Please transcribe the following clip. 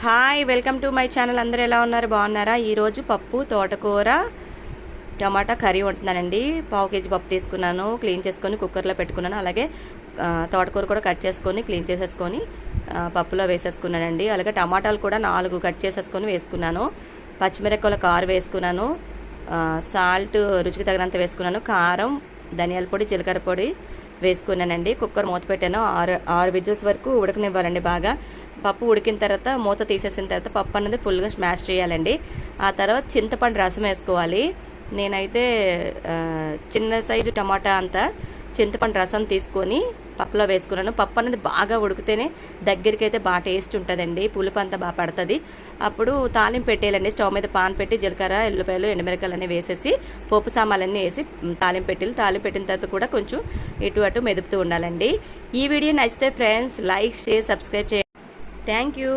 Hi welcome to my channel. అందరూ ఎలా ఉన్నారు? బాగున్నారా? ఈరోజు పప్పు తోటకూర టమాటా కర్రీ వండుతున్నానండి. పావు కేజీ పప్పు తీసుకున్నాను, క్లీన్ చేసుకొని కుక్కర్లో పెట్టుకున్నాను. అలాగే తోటకూర కూడా కట్ చేసుకొని క్లీన్ చేసేసుకొని పప్పులో వేసేసుకున్నానండి. అలాగే టమాటాలు కూడా 4 కట్ చేసేసుకొని వేసుకున్నాను. పచ్చిమిరపకాయలు కారు వేసుకున్నాను. సాల్ట్ రుచికి తగినంత వేసుకున్నాను. కారం, ధనియాల పొడి, జీలకర్ర పొడి వేసుకున్నానండి. కుక్కర్ మూత పెట్టాను. 6 విజిల్స్ వరకు ఉడకనివ్వాలండి. బాగా పప్పు ఉడికిన తర్వాత మూత తీసేసిన తర్వాత పప్పు అనేది ఫుల్గా స్మాష్ చేయాలండి. ఆ తర్వాత చింతపండు రసం వేసుకోవాలి. నేనైతే చిన్న సైజు టమాటా అంతా చింతపండు రసం తీసుకొని పప్పులో వేసుకున్నాను. పప్పు అనేది బాగా ఉడికితేనే దగ్గరికి అయితే బాగా టేస్ట్ ఉంటుందండి. పులుపు అంతా బాగా పడుతుంది. అప్పుడు తాలింపు పెట్టేయాలండి. స్టవ్ మీద పాన్ పెట్టి జీలకర్ర, ఎల్లిపాయలు, ఎండుమిరకాయలు అన్నీ వేసేసి పోపు సామాన్లన్నీ వేసి తాలింపు పెట్టిన తర్వాత కూడా కొంచెం ఇటు అటు మెదుపుతూ ఉండాలండి. ఈ వీడియో నచ్చితే ఫ్రెండ్స్ లైక్, షేర్, సబ్స్క్రైబ్ చేయండి. Thank you.